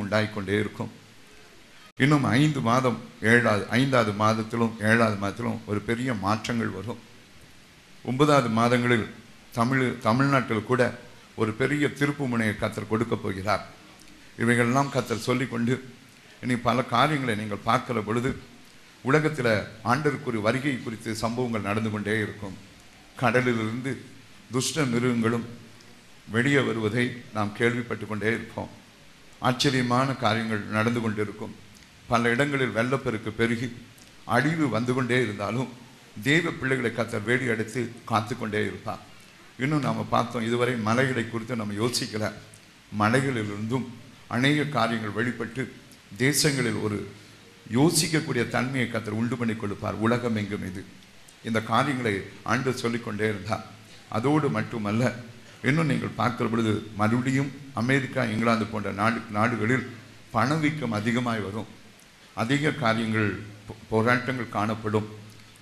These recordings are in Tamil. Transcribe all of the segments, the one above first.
உண்டாகிக்கொண்டே இருக்கும். இன்னும் 5 மாதம் 5வது மாதத்திலும் 7வது மாதத்திலும் ஒரு பெரிய மாற்றங்கள் வரும். 9வது மாதங்களில் தமிழ்நாட்டில் கூட ஒரு பெரிய திருப்பு முனையை கர்த்தர் கொடுக்க போகிறார். இவைகளெல்லாம் கர்த்தர் சொல்லிக்கொண்டு இனி பல காரியங்களை நீங்கள் பார்க்கிற பொழுது உலகத்தில் ஆண்டவருக்குரிய வருகை குறித்து சம்பவங்கள் நடந்து கொண்டே இருக்கும். கடலிலிருந்து துஷ்ட மிருகங்களும் வெளியே வருவதை நாம் கேள்விப்பட்டு கொண்டே இருப்போம். ஆச்சரியமான காரியங்கள் நடந்து கொண்டிருக்கும். பல இடங்களில் வெள்ளப்பெருக்கு பெருகி அழிவு வந்து கொண்டே இருந்தாலும் தேவ பிள்ளைகளை கர்த்தர் வேடி அடித்து காத்து கொண்டே இருப்பார். இன்னும் நாம் பார்த்தோம், இதுவரை மலைகளை குறித்து நம்ம யோசிக்கல. மலைகளிலிருந்தும் அநேக காரியங்கள் வெளிப்பட்டு தேசங்களில் ஒரு யோசிக்கக்கூடிய தன்மையை கர்த்தர் உண்டு பண்ணி கொடுப்பார். உலகம் எங்கும் இந்த காரியங்களை ஆண்டவர் சொல்லிக்கொண்டே இருந்தார். அதோடு மட்டுமல்ல, இன்னும் நீங்கள் பார்க்கிற பொழுது மறுபடியும் அமெரிக்கா, இங்கிலாந்து போன்ற நாடுகளில் பணவீக்கம் அதிகமாய் வரும். அதிக காரியங்கள், போராட்டங்கள் காணப்படும்,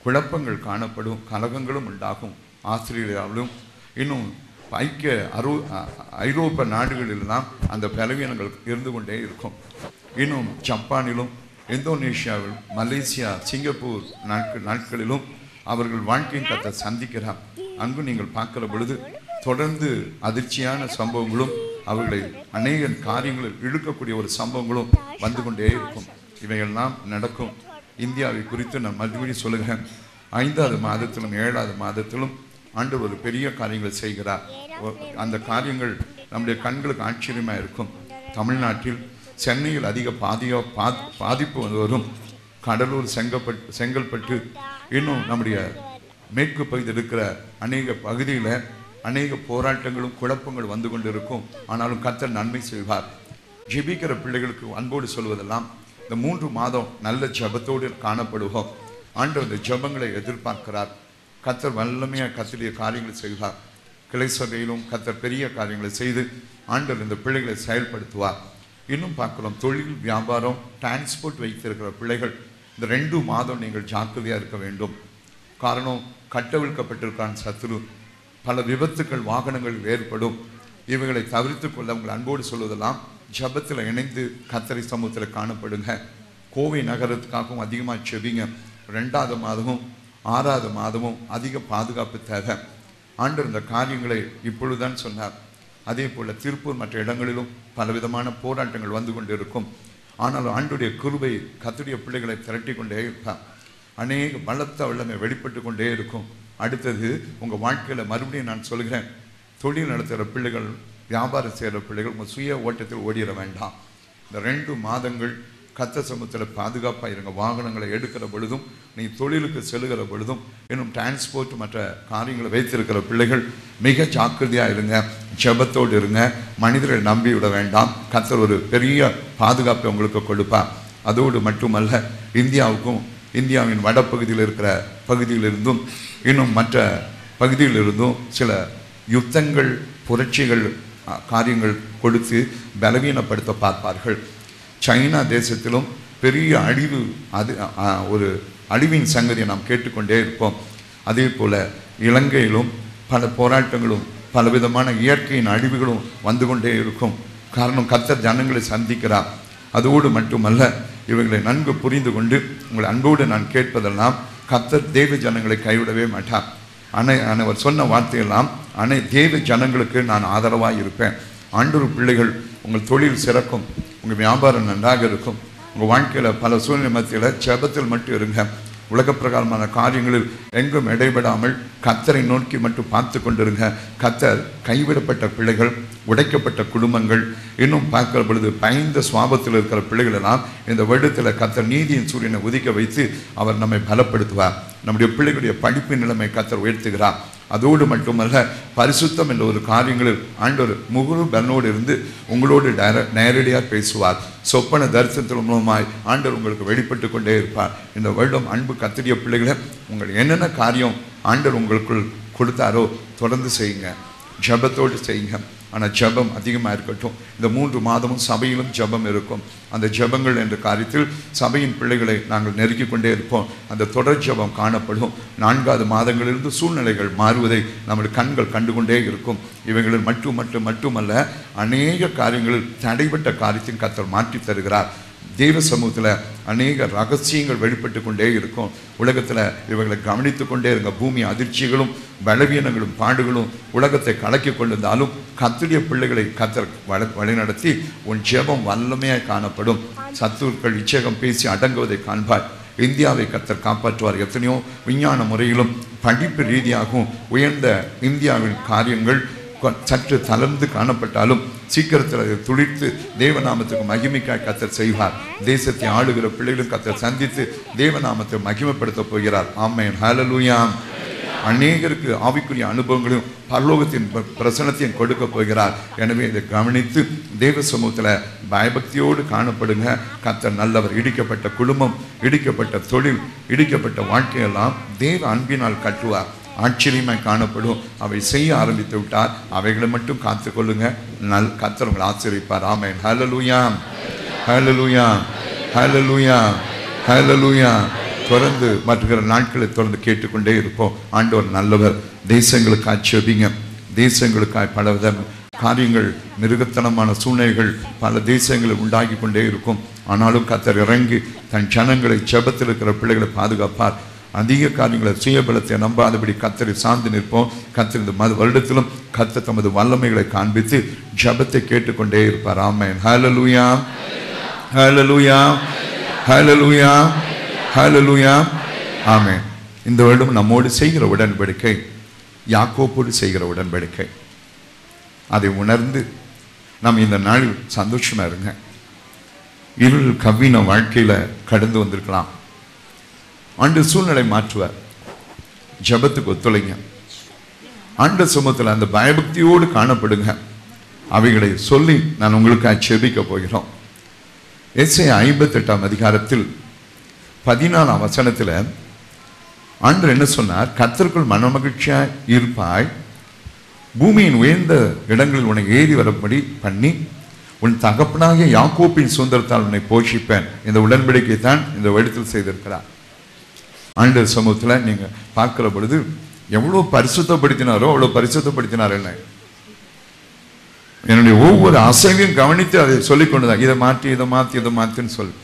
குழப்பங்கள் காணப்படும், கலகங்களும் உண்டாகும். ஆஸ்திரேலியாவிலும் இன்னும் ஐரோப்பா நாடுகளிலெல்லாம் அந்த பலவீனங்கள் இருந்து கொண்டே இருக்கும். இன்னும் ஜப்பானிலும் இந்தோனேஷியாவிலும் மலேசியா, சிங்கப்பூர் நாட்களிலும் அவர்கள் வாழ்க்கையின் கர்த்தர் சந்திக்கிறார். அங்கு நீங்கள் பார்க்கிற பொழுது தொடர்ந்து அதிர்ச்சியான சம்பவங்களும் அவர்களை அநேக காரியங்களில் இழுக்கக்கூடிய ஒரு சம்பவங்களும் வந்து கொண்டே இருக்கும். இவையெல்லாம் நடக்கும். இந்தியாவை குறித்து நான் மறுபடியும் சொல்லுகிறேன். 5வது மாதத்திலும் 7வது மாதத்திலும் ஆண்டவர் ஒரு பெரிய காரியங்களை செய்கிறார். அந்த காரியங்கள் நம்முடைய கண்களுக்கு ஆச்சரியமாக இருக்கும். தமிழ்நாட்டில் சென்னையில் அதிக பாதிப்பு வரும். கடலூர், செங்கல்பட்டு, இன்னும் நம்முடைய மேற்கு பகுதியில் இருக்கிற அநேக பகுதியில் அநேக போராட்டங்களும் குழப்பங்கள் வந்து கொண்டு இருக்கும். ஆனாலும் கர்த்தர் நன்மை செய்வார். ஜெபிக்கிற பிள்ளைகளுக்கு அன்போடு சொல்வதெல்லாம், இந்த 3 மாதம் நல்ல ஜபத்தோடு காணப்படுவோம். ஆண்டவர் இந்த ஜபங்களை எதிர்பார்க்கிறார். கர்த்தர் வல்லமையாக கர்த்தருடைய காரியங்களை செய்வார். கிளை சபையிலும் கர்த்தர் பெரிய காரியங்களை செய்து ஆண்டவர் இந்த பிள்ளைகளை செயல்படுத்துவார். இன்னும் பார்க்கலாம், தொழில், வியாபாரம், டிரான்ஸ்போர்ட் வைத்திருக்கிற பிள்ளைகள் இந்த 2 மாதம் நீங்கள் ஜாக்கிரதையாக இருக்க வேண்டும். காரணம், கட்டவிழ்க்கப்பட்டிருக்கான் சத்துரு. பல விபத்துக்கள் வாகனங்கள் ஏற்படும். இவைகளை தவிர்த்து கொள்ள உங்கள் அன்போடு சொல்வதெல்லாம் ஜபத்தில் இணைந்து கர்த்தரை சமூகத்தில் காணப்படுங்க. கோவை நகரத்துக்காகவும் அதிகமாக செபிங்க. 2வது மாதமும் 6வது மாதமும் அதிக பாதுகாப்பு தேவை. ஆண்டவர் இந்த காரியங்களை இப்பொழுதுதான் சொன்னார். அதே போல் திருப்பூர் மற்ற இடங்களிலும் பலவிதமான போராட்டங்கள் வந்து கொண்டு இருக்கும். ஆனால் ஆண்டுடைய கிருபை கர்த்தருடைய பிள்ளைகளை திரட்டி கொண்டே இருப்பார். அநேக பலத்த வல்லமை வெளிப்பட்டு கொண்டே இருக்கும். அடுத்தது உங்கள் வாழ்க்கையில் மறுபடியும் நான் சொல்கிறேன், தொழில் நடத்துகிற பிள்ளைகள், வியாபாரம் செய்கிற பிள்ளைகள் உங்கள் சுய ஓட்டத்தில் ஓடிட வேண்டாம். இந்த 2 மாதங்கள் கர்த்தர் சமூகத்தில் பாதுகாப்பாக இருங்க. வாகனங்களை எடுக்கிற பொழுதும், நீ தொழிலுக்கு செல்லுகிற பொழுதும், இன்னும் டிரான்ஸ்போர்ட் மற்ற காரியங்களை வைத்திருக்கிற பிள்ளைகள் மிக ஜாக்கிரதையாக இருங்க. ஜெபத்தோடு இருங்க. மனிதரை நம்பி விட வேண்டாம். கர்த்தர் ஒரு பெரிய பாதுகாப்பை உங்களுக்கு கொடுப்பார். அதோடு மட்டுமல்ல, இந்தியாவின் வடப்பகுதியில் இருக்கிற பகுதியிலிருந்தும் இன்னும் மற்ற பகுதியிலிருந்தும் சில யுத்தங்கள், புரட்சிகள், காரியங்கள் கொடுத்து பலவீனப்படுத்த பார்ப்பார்கள். சைனா தேசத்திலும் பெரிய அழிவு, ஒரு அழிவின் சங்கதியை நாம் கேட்டுக்கொண்டே இருப்போம். அதே போல் இலங்கையிலும் பல போராட்டங்களும் பலவிதமான இயற்கையின் அழிவுகளும் வந்து கொண்டே இருக்கும். காரணம், கர்த்தர் ஜனங்களை சந்திக்கிறார். அதோடு மட்டுமல்ல, இவர்களை நன்கு புரிந்து கொண்டு உங்கள் அன்போடு நான் கேட்பதெல்லாம், கர்த்தர் தேவ ஜனங்களை கைவிடவே மாட்டார். அவர் சொன்ன வார்த்தையெல்லாம், தேவ ஜனங்களுக்கு நான் ஆதரவாக இருப்பேன். ஆண்டவர் பிள்ளைகள், உங்கள் தொழில் சிறக்கும், உங்கள் வியாபாரம் நன்றாக இருக்கும். உங்கள் வாழ்க்கையில் பல சூழ்நிலை மத்தியில் ஜெபத்தில் மட்டும் இருங்க. உலக பிரகாரமான காரியங்களில் எங்கும் இடைபடாமல் கர்த்தரை நோக்கி மட்டும் பார்த்து கொண்டிருங்க. கர்த்தர் கைவிடப்பட்ட பிள்ளைகள், உடைக்கப்பட்ட குடும்பங்கள், இன்னும் பார்க்கிற பொழுது பயந்த சுவாபத்தில் இருக்கிற பிள்ளைகள் எல்லாம் இந்த வருடத்தில் கர்த்தர் நீதியின் சூரியனை உதிக்க வைத்து அவர் நம்மை பலப்படுத்துவார். நம்முடைய பிள்ளைகளுடைய படிப்பு நிலைமை கர்த்தர் உயர்த்துகிறார். அதோடு மட்டுமல்ல, பரிசுத்தம் என்ற ஒரு காரியங்களில் ஆண்டவர் முழு பலனோடு இருந்து உங்களோடு நேரடியாக பேசுவார். சொப்பன தரிசனத்தின் மூலமாய் ஆண்டவர் உங்களுக்கு வெளிப்பட்டு கொண்டே இருப்பார். இந்த வருடம் அன்பு கர்த்தருடைய பிள்ளைகளை, உங்கள் என்னென்ன காரியம் ஆண்டவர் உங்களுக்குள் கொடுத்தாரோ தொடர்ந்து செய்யுங்க. ஜெபத்தோடு செய்யுங்க. ஆனால் ஜெபம் அதிகமாக இருக்கட்டும். இந்த 3 மாதமும் சபையிலும் ஜெபம் இருக்கும். அந்த ஜெபங்கள் என்ற காரியத்தில் சபையின் பிள்ளைகளை நாங்கள் நெருக்கிக் கொண்டே இருப்போம். அந்த தொடர் ஜெபம் காணப்படும். 4வது மாதங்களிலிருந்து சூழ்நிலைகள் மாறுவதை நம்முடைய கண்கள் கண்டுகொண்டே இருக்கும். இவைகளில் மட்டுமல்ல, அநேக காரியங்களில் தடைப்பட்ட காரியத்தையும் கர்த்தர் மாற்றி தருகிறார். தேவ சமூகத்தில் அநேக ரகசியங்கள் வெளிப்பட்டு கொண்டே இருக்கும். உலகத்தில் இவர்களை கவனித்து கொண்டே இருங்க. பூமி அதிர்ச்சிகளும் பலவீனங்களும் பாடுகளும் உலகத்தை கலக்கி கொண்டிருந்தாலும் கர்த்தருடைய பிள்ளைகளை கர்த்தர் வழிநடத்தி உன் ஜெபம் வல்லமையாய் காணப்படும். சத்துருக்கள் இச்சகம் பேசி அடங்குவதை காண்பார். இந்தியாவை கர்த்தர் காப்பாற்றுவார். எத்தனையோ விஞ்ஞான முறையிலும் படிப்பு ரீதியாகவும் உயர்ந்த இந்தியாவின் காரியங்கள் சற்று தளர்ந்து காணப்பட்டாலும் சீக்கிரத்தில் அதை துளிர்த்து தேவநாமத்துக்கு மகிமைக்காய் கர்த்தர் செய்வார். தேசத்தை ஆளுகிற பிள்ளைகளும் கர்த்தர் சந்தித்து தேவநாமத்தை மகிமைப்படுத்த போகிறார். ஆமென், ஹல்லேலூயா. அநேகருக்கு ஆவிக்குரிய அனுபவங்களையும் பரலோகத்தின் பிரசனத்தையும் கொடுக்க போகிறார். எனவே இதை கவனித்து தேவ சமூகத்தில் பயபக்தியோடு காணப்படுங்க. கர்த்தர் நல்லவர். இடிக்கப்பட்ட குடும்பம், இடிக்கப்பட்ட தொழில், இடிக்கப்பட்ட வாழ்க்கையெல்லாம் தேவ அன்பினால் கட்டுவார். ஆச்சரியமாய் காணப்படும். அவை செய்ய ஆரம்பித்து விட்டார். அவைகளை மட்டும் காத்து கொள்ளுங்க. கர்த்தர் உங்களை ஆச்சரிப்பார். ஆமென், ஹல்லேலூயா, ஹல்லேலூயா, ஹல்லேலூயா, ஹல்லேலூயா. தொடர்ந்து மற்ற நாட்களை தொடர்ந்து கேட்டுக்கொண்டே இருப்போம். ஆண்டவர் நல்லவர். தேசங்களுக்காய் செபிங்க. தேசங்களுக்காய் பலவித காரியங்கள், மிருகத்தனமான சூழ்நிலைகள் பல தேசங்களில் உண்டாகி கொண்டே இருக்கும். ஆனாலும் கர்த்தர் இறங்கி தன் ஜனங்களை ஜெபத்தில் இருக்கிற பிள்ளைகளை பாதுகாப்பார். அதிக காரியங்களை சுயபலத்தை நம்பாதபடி கர்த்தரை சார்ந்து நிற்போம். கர்த்தர் இந்த வருடத்திலும் கர்த்தர் தமது வல்லமைகளை காண்பித்து ஜெபத்தை கேட்டுக்கொண்டே இருப்பார். ஆமென், ஹல்லேலூயா, ஹல்லேலூயா, ஹல்லேலூயா, ஹல்லேலூயா. ஆமென். இந்த வருடம் நம்மோடு செய்கிற உடன்படிக்கை யாக்கோபோடு செய்கிற உடன்படிக்கை. அதை உணர்ந்து நாம் இந்த நாளில் சந்தோஷமா இருங்க. இருள் கவ்வின வாழ்க்கையில கடந்து வந்திருக்கலாம். ஆண்டு சூழ்நிலை மாற்றுவார். ஜெபத்துக்கு ஒத்துழைங்க. ஆண்டு சமூகத்தில் அந்த பயபக்தியோடு காணப்படுங்க. அவைகளை சொல்லி நான் உங்களுக்காக செபிக்க போகிறோம். எஸ்ஐயா 58ஆம் அதிகாரத்தில் 14ஆம் வசனத்தில் ஆண்டவர் என்ன சொன்னார்? கர்த்தருக்குள் மனமகிழ்ச்சியா இருப்பாய், பூமியின் உயர்ந்த இடங்களில் உன்னை ஏறி வரபடி பண்ணி உன் தகப்பனாகிய யாக்கோப்பின் சுதந்திரத்தால் உன்னை போஷிப்பேன். இந்த உடன்படிக்கை தான் இந்த வருடத்தில் செய்திருக்கிறார். ஆண்டவர் சமூகத்தில் நீங்க பார்க்கிற பொழுது எவ்வளவு பரிசுத்தப்படுத்தினாரோ அவ்வளவு பரிசுத்தப்படுத்தினார். என்ன என்னுடைய ஒவ்வொரு அசைவையும் கவனித்து அதை சொல்லிக் கொண்டுதான் இதை மாற்றி இதை மாற்றி இதை மாற்றின்னு சொல்லி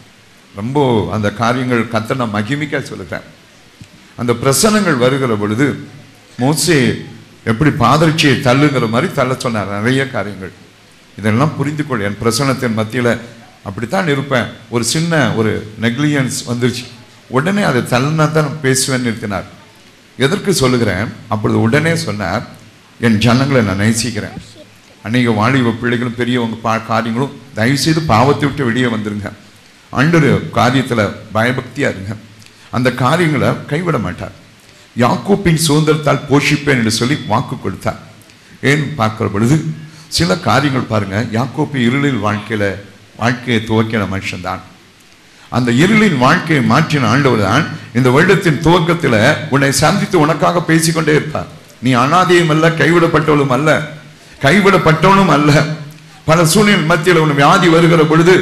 ரொம்ப அந்த காரியங்கள் கர்த்தர் நான் மகிமைக்காக சொல்லுகிறேன். அந்த பிரசனங்கள் வருகிற பொழுது மோசே எப்படி பாதரட்சியை தள்ளுங்கிற மாதிரி தள்ள சொன்னார். நிறைய காரியங்கள் இதெல்லாம் புரிந்து கொள். என் பிரசனத்தின் மத்தியில் அப்படித்தான் இருப்பேன். ஒரு சின்ன ஒரு நெக்லிஜென்ஸ் வந்துருச்சு, உடனே அதை தள்ளினா தான் பேசுவேன்னு நிறுத்தினார். எதற்கு சொல்லுகிறேன்? அப்பொழுது உடனே சொன்னார், என் ஜனங்களை நான் நேசிக்கிறேன். அநேக வாலிப பிள்ளைகளும் பெரியவங்க காரியங்களும் தயவுசெய்து பாவத்தை விட்டு வெளியே வந்துருங்க. ஆண்டவர் காரியத்தில் பயபக்தியா இருங்க. அந்த காரியங்களை கைவிட மாட்டார். யாக்கோப்பின் சுதந்திரத்தால் போஷிப்பேன் என்று சொல்லி வாக்கு கொடுத்தார். ஏன் பார்க்கிற பொழுது சில காரியங்கள் பாருங்க. யாக்கோப்பு இருளில் வாழ்க்கையை துவக்கின மனுஷன்தான். அந்த இருளின் வாழ்க்கையை மாற்றின ஆண்டவர் தான் இந்த வருடத்தின் துவக்கத்தில் உன்னை சந்தித்து உனக்காக பேசிக்கொண்டே இருப்பார். நீ அனாதையும் அல்ல, கைவிடப்பட்டவளும் அல்ல, கைவிடப்பட்டவனும் அல்ல. பல சூழ்நிலை மத்தியில் உன் வியாதி வருகிற பொழுது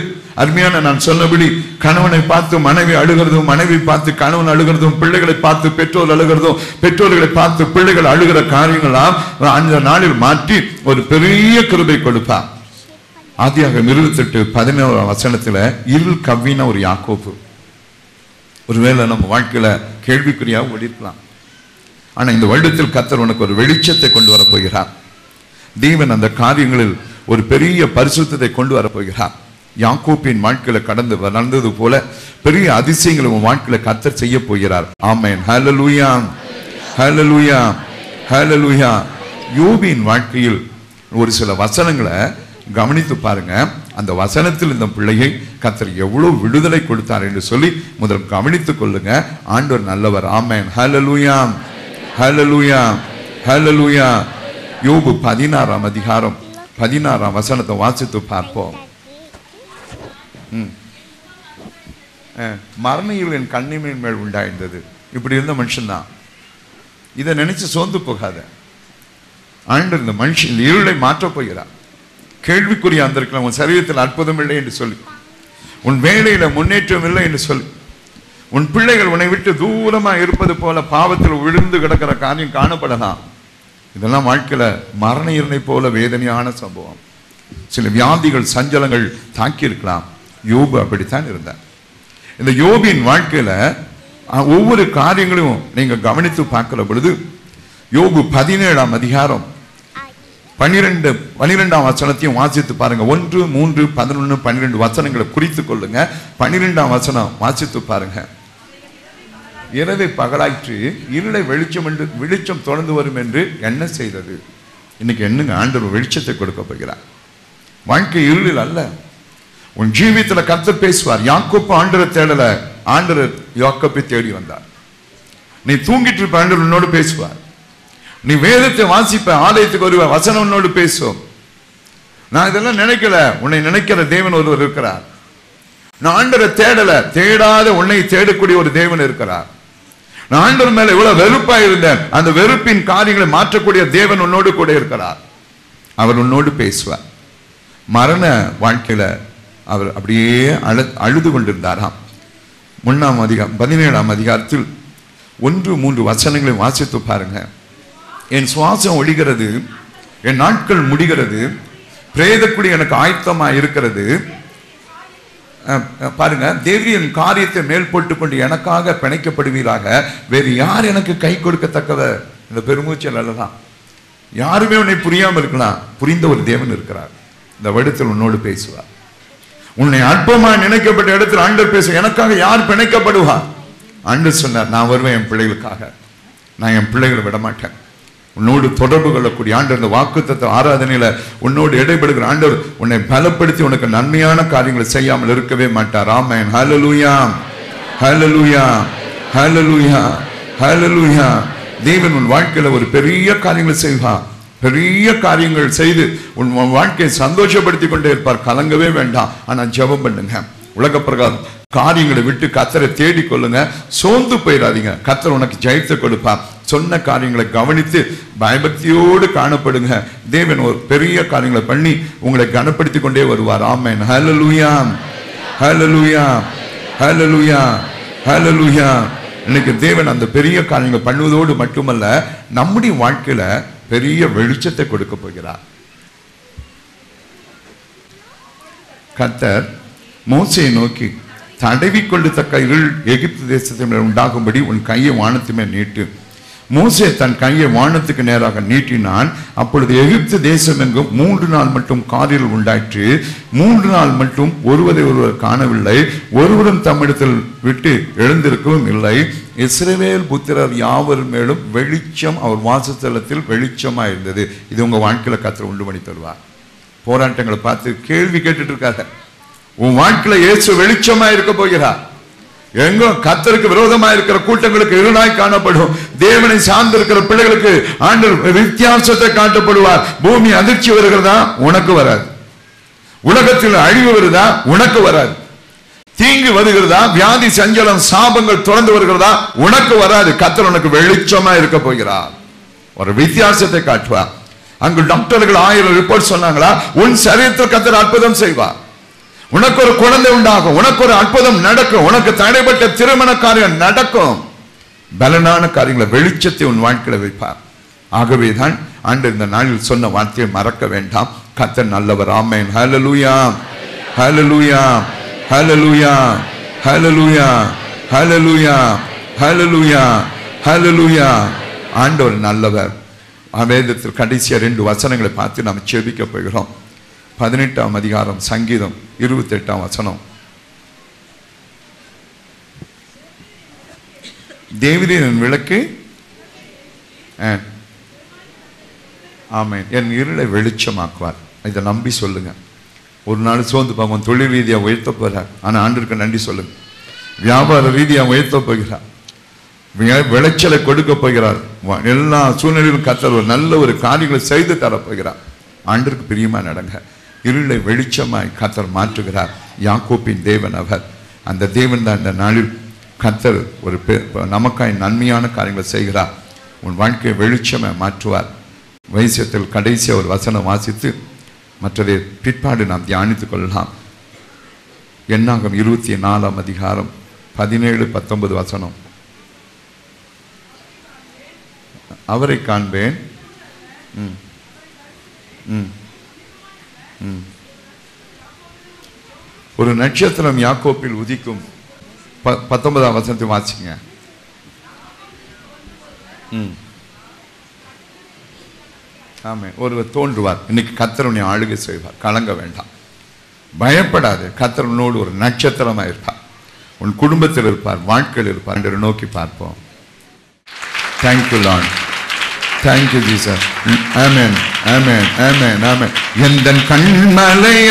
அருமையான நான் சொன்னபடி கணவனை பார்த்து மனைவி அழுகிறதும், மனைவி பார்த்து கணவன் அழுகிறதும், பிள்ளைகளை பார்த்து பெற்றோர் அழுகிறதும், பெற்றோர்களை பார்த்து பிள்ளைகள் அழுகிற காரியங்களாம் அந்த நாளில் மாற்றி ஒரு பெரிய கிருபை கொடுப்பார். ஆதியாகமம் 28:17 வசனத்துல இருள் கவ்வின ஒரு யாக்கோப்பு. ஒருவேளை நம்ம வாழ்க்கையில கேள்விக்குறியா ஓடிருக்கலாம். ஆனா இந்த வருடத்தில் கர்த்தர் உனக்கு ஒரு வெளிச்சத்தை கொண்டு வரப்போகிறார். தேவன் அந்த காரியங்களில் ஒரு பெரிய பரிசுத்தத்தை கொண்டு வரப்போகிறார். யாக்கோப்பின் வாழ்க்கையில கடந்து நடந்தது போல பெரிய அதிசயங்களை உன் வாழ்க்கையில கர்த்தர் செய்ய போகிறார். ஆமென், ஹல்லேலூயா, ஹல்லேலூயா, ஹல்லேலூயா. யோபின் வாழ்க்கையில் ஒரு சில வசனங்களை கவனித்து பாருங்க. அந்த வசனத்தில் இந்த பிள்ளையை கர்த்தர் எவ்வளவு விடுதலை கொடுத்தார் என்று சொல்லி முதல் கவனித்துக் கொள்ளுங்க. ஆண்டவர் நல்லவர். ஆமென், ஹல்லேலூயா, ஹல்லேலூயா, ஹல்லேலூயா. யோபு 16ஆம் அதிகாரம் 16ஆம் வசனத்தை வாசித்து பார்ப்போம். மரணியில் என் கண்ணிமின் மேல் உண்டாயிருந்தது. இப்படி இருந்த மனுஷன் தான். இதை நினைச்சு சோர்ந்து போகாத. ஆண்டவர் இந்த மனுஷன் இருளை மாற்றப் போகிறார். கேள்விக்குறியா இருந்திருக்கலாம். உன் சரீரத்தில் அற்புதம் இல்லை என்று சொல்லி, உன் வேலையில முன்னேற்றம் இல்லை என்று சொல்லி, உன் பிள்ளைகள் உன்னை விட்டு தூரமா இருப்பது போல பாவத்தில் விழுந்து கிடக்கிற காரியம் காணப்படலாம். இதெல்லாம் வாழ்க்கையில மரண இருளை போல வேதனையான சம்பவம். சில வியாதிகள் சஞ்சலங்கள் தாக்கி இருக்கலாம். யோபு அப்படித்தான் இருந்தார். இந்த யோபின் வாழ்க்கையில ஒவ்வொரு காரியங்களையும் நீங்க கவனித்து பார்க்கிற பொழுது, யோபு 17ஆம் அதிகாரம் 12ஆம் வசனத்தையும் வாசித்து பாருங்க. 1, 3, 11, 12 வசனங்களை குறித்து கொள்ளுங்க. 12ஆம் வசனம் வாசித்து பாருங்க. இரவை பகலாயிற்று, இருளை வெளிச்சம் தொடர்ந்து வரும் என்று என்ன செய்தது? இன்னைக்கு என்னங்க, ஆண்டவர் வெளிச்சத்தை கொடுக்க போகிறார். வாழ்க்கை இருளில் அல்ல. உன் ஜீவியத்துல கர்த்தர் பேசுவார். யாக்கோப்பு ஆண்டவரை தேடல, ஆண்டவர் யாக்கோப்பை தேடி வந்தார். நீ தூங்கிட்டு இருப்ப, ஆண்டவர் உன்னோடு பேசுவார். நீ வேதத்தை வாசிப்ப, ஆலயத்துக்கு வருவ, வசனம் உன்னோடு பேசும். நான் இதெல்லாம் நினைக்கல, உன்னை நினைக்கிற தேவன் ஒருவர் இருக்கிறார். நான் ஆண்டவரை தேடல, தேடாத உன்னை தேடக்கூடிய ஒரு தேவன் இருக்கிறார். நான் ஆண்டவர் மேல இவ்வளவு வெறுப்பா இருந்தேன், அந்த வெறுப்பின் காரியங்களை மாற்றக்கூடிய தேவன் உன்னோடு கூட இருக்கிறார். அவர் உன்னோடு பேசுவார். மரண வாழ்க்கையில அவர் அப்படியே அழுது கொண்டிருந்தாராம். 17ஆம் அதிகாரத்தில் 1, 3 வசனங்களை வாசித்து பாருங்க. என் சுவாசம் ஒழிகிறது, என் நாட்கள் முடிகிறது, பிரேதக்குடி எனக்கு ஆயத்தமா இருக்கிறது. பாருங்க, தேவரின் காரியத்தை மேல் போட்டுக் கொண்டு எனக்காக பிணைக்கப்படுவீராக, வேறு யார் எனக்கு கை கொடுக்கத்தக்கவர்? இந்த பெருமூச்சல் அல்லதான். யாருமே உன்னை புரியாம இருக்கலாம், புரிந்த ஒரு தேவன் இருக்கிறார். இந்த இடத்தில் உன்னோடு பேசுவார். உன்னை அற்பமா நினைக்கப்பட்ட இடத்தில் ஆண்டவர் பேச, எனக்காக யார் பிணைக்கப்படுவார்? ஆண்டவர் சொன்னார், நான் வருவேன் என் பிள்ளைகளுக்காக, நான் என் பிள்ளைகளை விடமாட்டேன். உன்னோடு தொடர்பு கொள்ளக்கூடிய ஆண்டவர் இந்த வாக்குத்தத்த ஆராதனையில உன்னோடு இடைபடுகிற ஆண்டவர் உன்னை பலப்படுத்தி உனக்கு நன்மையான காரியங்களை செய்யாமல் இருக்கவே மாட்டார். ஆமென். ஹல்லேலூயா, ஹல்லேலூயா, ஹல்லேலூயா, ஹல்லேலூயா. தேவன் உன் வாழ்க்கையில ஒரு பெரிய காரியங்களை செய்வார். பெரிய காரியங்கள் செய்து உன் வாழ்க்கையை சந்தோஷப்படுத்தி கொண்டே இருப்பார். கலங்கவே வேண்டாம். ஆனா ஜெபம் பண்ணுங்க. உலக பிரகாரம் காரியங்களை விட்டு கர்த்தரை தேடி கொள்ளுங்க. சோர்ந்து போயிடாதீங்க. கர்த்தர் உனக்கு ஜெயத்தை கொடுப்பார். சொன்ன காரியங்களை கவனித்து பயபக்தியோடு காணப்படுங்க. தேவன் ஒரு பெரிய காரியங்களை பண்ணி உங்களை கனப்படுத்தி கொண்டே வருவார். ஆமென். ஹல்லேலூயா, ஹல்லேலூயா, ஹல்லேலூயா, ஹல்லேலூயா. இன்னைக்கு தேவன் அந்த பெரிய காரியங்களை பண்ணுவதோடு மட்டுமல்ல, நம்முடைய வாழ்க்கையில பெரிய வெளிச்சத்தை கொடுக்க போகிறார். கர்த்தர் மோசேயை நோக்கி, தடவி கொள்ளத்தக்க இருள் எகிப்து தேசத்தில் உண்டாகும்படி உன் கையை வானத்துமே நீட்டு. மோசே தன் கையை வானத்துக்கு நேராக நீட்டினான். அப்பொழுது எகிப்து தேசம் எங்கும் 3 நாள் மட்டும் காரில் உண்டாயிற்று. 3 நாள் மட்டும் ஒருவரை ஒருவர் காணவில்லை, ஒருவரும் தம்மிடத்தில் விட்டு எழுந்திருக்கவும் இல்லை. இஸ்ரவேல் புத்திரர் யாவர் மேலும் வெளிச்சம் அவர் வாசஸ்தலத்தில் வெளிச்சமா இருந்தது. இது உங்க வாழ்க்கையில கர்த்தர் உண்டு பண்ணி தருவார். போராட்டங்களை பார்த்து கேள்வி கேட்டுட்டு இருக்காத. உன் வாழ்க்கையில இயேசு வெளிச்சமா இருக்க போகிறார். எங்க கர்த்தருக்கு விரோதமா இருக்கிற கூட்டங்களுக்கு இருளாய் காணப்படும். தேவனை சார்ந்து இருக்கிற பிள்ளைகளுக்கு ஆண்டவர் வித்தியாசத்தை காட்டப்படுவார். பூமி அதிர்ச்சி வருகிறதா? உனக்கு வராது. உலகத்தில் அழிவு வருதா? உனக்கு வராது. தீங்கு வருகிறதா? வியாதி சஞ்சலம் சாபங்கள் தொடர்ந்து வருகிறதா? உனக்கு வராது. கர்த்தர் உனக்கு வெளிச்சமா இருக்க போகிறார். ஒரு வித்தியாசத்தை காட்டுவார். அங்கு டாக்டர்கள் 1000 ரிப்போர்ட் சொன்னாங்களா? உன் சரீரத்தில் கர்த்தர் அற்புதம் செய்வார். உனக்கு ஒரு குழந்தை உண்டாகும், உனக்கு ஒரு அற்புதம் நடக்கும், உனக்கு தடைப்பட்ட திருமண காரியம் நடக்கும். பலனான காரியங்களை வெளிச்சத்தை உன் வாழ்க்கையில வைப்பார். ஆகவேதான் ஆண்டவர் இந்த நாளில் சொன்ன வார்த்தையை மறக்க வேண்டாம். கர்த்தர் நல்லவர். ஆமென். ஹல்லேலூயா, ஹல்லேலூயா, ஹல்லேலூயா, ஹல்லேலூயா, ஹல்லேலூயா, ஹல்லேலூயா, ஹல்லேலூயா. ஆண்டவர் நல்லவர். வேதத்தில் கடைசியா 2 வசனங்களை பார்த்து நாம் செபிக்க போகிறோம். 18ஆம் அதிகாரம் சங்கீதம் 28ஆம் வசனம். தேவரீரின் விளக்கு, ஆமென், என் இருளை வெளிச்சமாக்குவார். இதை நம்பி சொல்லுங்க. ஒரு நாள் சோர்ந்து பார்ப்போம். தொழில் ரீதியாக உயர்த்த போகிறார், ஆனால் ஆண்டவருக்கு நன்றி சொல்லுங்க. வியாபார ரீதியாக உயர்த்த போகிறார், விளைச்சலை கொடுக்க போகிறார். எல்லா சூழ்நிலையிலும் கர்த்தர் ஒரு நல்ல ஒரு காரியங்களை செய்து தரப்போகிறார். ஆண்டவருக்கு பிரியமா நடங்க. இருளை வெளிச்சமாய் கர்த்தர் மாற்றுகிறார். யாக்கோப்பின் தேவன் அவர். அந்த தேவன் தான் இந்த நாளில் கர்த்தர் ஒரு நமக்காய் நன்மையான காரியங்களை செய்கிறார். உன் வாழ்க்கையை வெளிச்சமாய் மாற்றுவார். வைசியத்தில் கடைசியாக ஒரு வசனம் வாசித்து மற்றதை பிற்பாடு நாம் தியானித்துக் கொள்ளலாம். என்னாகும் 24ஆம் அதிகாரம் 17-19 வசனம். அவரை காண்பேன். ஒரு நட்சத்திரம் யாக்கோப்பில் உதிக்கும். 19ஆம் வசனத்தை வாசிங்க. ஆமே. ஒருவர் தோன்றுவார். இன்னைக்கு கர்த்தர் உன்னை ஆளுகை செய்வார். கலங்க வேண்டாம், பயப்படாது. கர்த்தர் உன்னோடு ஒரு நட்சத்திரமாக இருப்பார். உன் குடும்பத்தில் இருப்பார், வாழ்க்கையில் இருப்பார் என்று நோக்கி பார்ப்போம். Thank you Lord, thank you Jesus. Amen, amen, amen, amen. எந்தன் கண்மலையானவரே